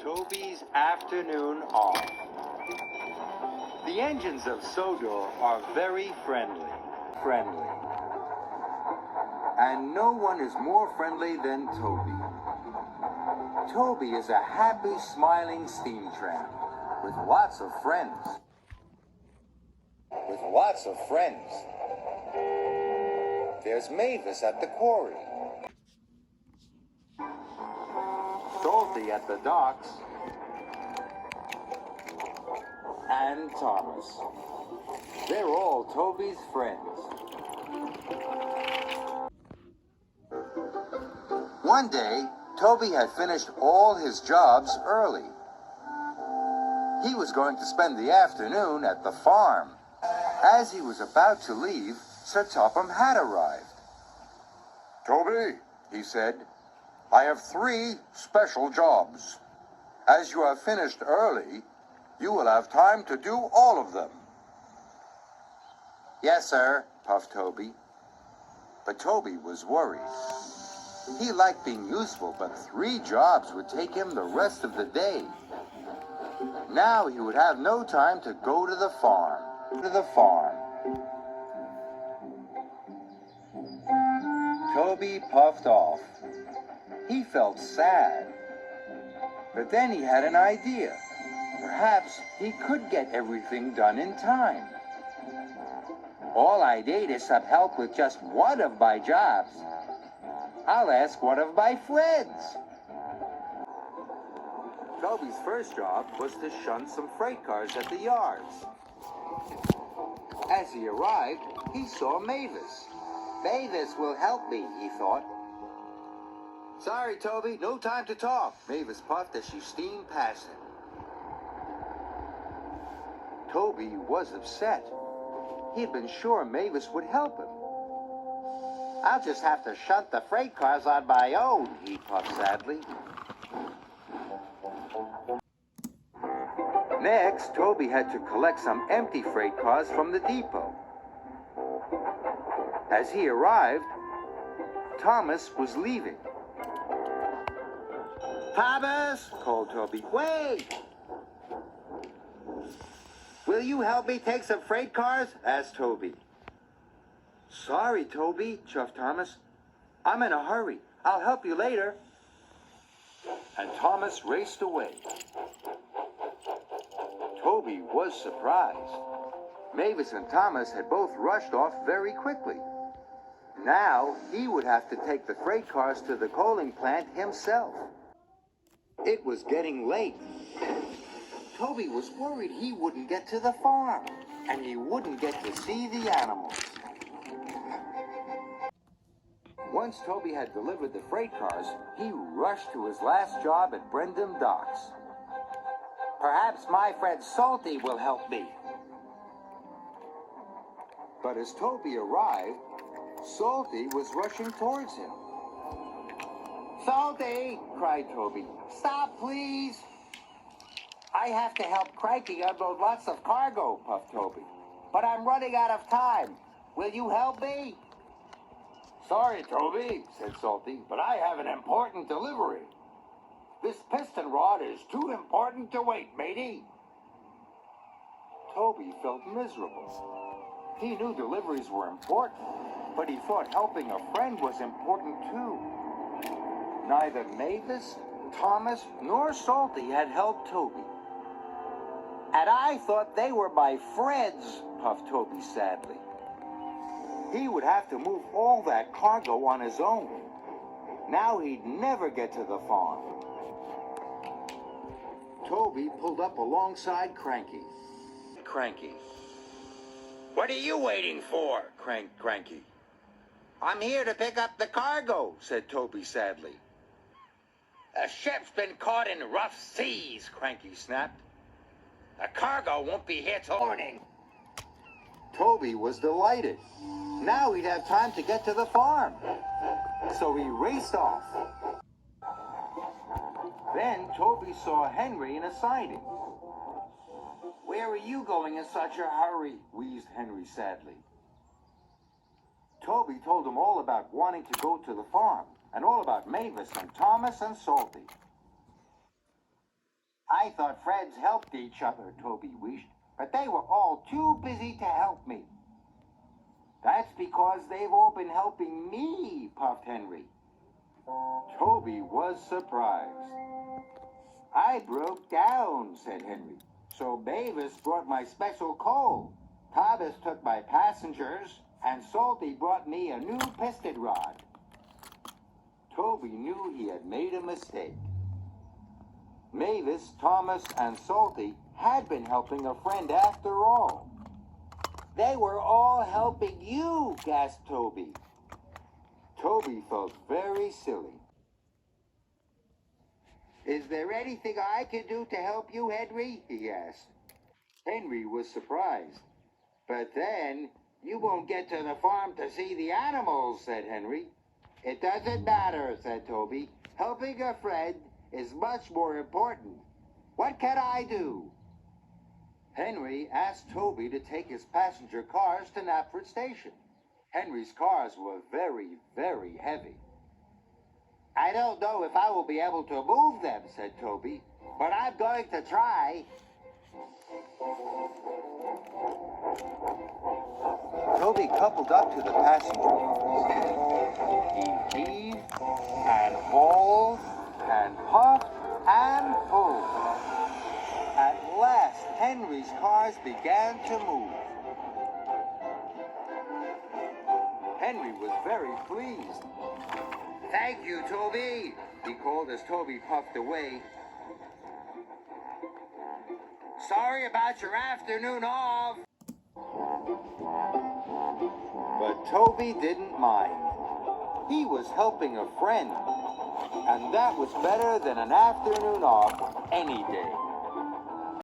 Toby's afternoon off. The engines of Sodor are very friendly. And no one is more friendly than Toby. Toby is a happy, smiling steam tramp with lots of friends. There's Mavis at the quarry, Salty at the docks, and Thomas. They're all Toby's friends. One day, Toby had finished all his jobs early. He was going to spend the afternoon at the farm. As he was about to leave, Sir Topham had arrived. Toby, he said, I have 3 special jobs. As you have finished early, you will have time to do all of them. Yes, sir, puffed Toby. But Toby was worried. He liked being useful, but 3 jobs would take him the rest of the day. Now he would have no time to go to the farm. Toby puffed off. He felt sad. But then he had an idea. Perhaps he could get everything done in time. All I need is some help with just one of my jobs. I'll ask one of my friends. Toby's first job was to shunt some freight cars at the yards. As he arrived, he saw Mavis. Mavis will help me, he thought. Sorry, Toby, no time to talk, Mavis puffed as she steamed past him. Toby was upset. He had been sure Mavis would help him. I'll just have to shunt the freight cars on my own, he puffed sadly. Next, Toby had to collect some empty freight cars from the depot. As he arrived, Thomas was leaving. Thomas, called Toby, wait! Will you help me take some freight cars? Asked Toby. Sorry, Toby, chuffed Thomas. I'm in a hurry. I'll help you later. And Thomas raced away. Toby was surprised. Mavis and Thomas had both rushed off very quickly. Now he would have to take the freight cars to the coaling plant himself. It was getting late. Toby was worried he wouldn't get to the farm, and he wouldn't get to see the animals. Once Toby had delivered the freight cars, he rushed to his last job at Brendam Docks. Perhaps my friend Salty will help me. But as Toby arrived, Salty was rushing towards him. Salty, cried Toby. Stop, please. I have to help Cranky unload lots of cargo, puffed Toby. But I'm running out of time. Will you help me? Sorry, Toby, said Salty, but I have an important delivery. This piston rod is too important to wait, matey. Toby felt miserable. He knew deliveries were important, but he thought helping a friend was important too. Neither Mavis, Thomas, nor Salty had helped Toby. And I thought they were my friends, puffed Toby sadly. He would have to move all that cargo on his own. Now he'd never get to the farm. Toby pulled up alongside Cranky. Cranky. What are you waiting for? Cranked Cranky. I'm here to pick up the cargo, said Toby sadly. The ship's been caught in rough seas, Cranky snapped. The cargo won't be here till morning. Toby was delighted. Now he'd have time to get to the farm. So he raced off. Then Toby saw Henry in a siding. Where are you going in such a hurry? Wheezed Henry sadly. Toby told him all about wanting to go to the farm, and all about Mavis and Thomas and Salty. I thought friends helped each other, Toby wished, but they were all too busy to help me. That's because they've all been helping me, puffed Henry. Toby was surprised. I broke down, said Henry, so Mavis brought my special coal. Thomas took my passengers, and Salty brought me a new piston rod. Toby knew he had made a mistake. Mavis, Thomas, and Salty had been helping a friend after all. They were all helping you, gasped Toby. Toby felt very silly. Is there anything I can do to help you, Henry? He asked. Henry was surprised. But then, you won't get to the farm to see the animals, said Henry. It doesn't matter, said Toby. Helping a friend is much more important. What can I do? Henry asked Toby to take his passenger cars to Knapford Station. Henry's cars were very, very heavy. I don't know if I will be able to move them, said Toby, but I'm going to try. Toby coupled up to the passenger cars. He heaved and hauled and puffed and pulled. At last, Henry's cars began to move. Henry was very pleased. Thank you, Toby, he called as Toby puffed away. Sorry about your afternoon off. But Toby didn't mind. He was helping a friend, and that was better than an afternoon off any day.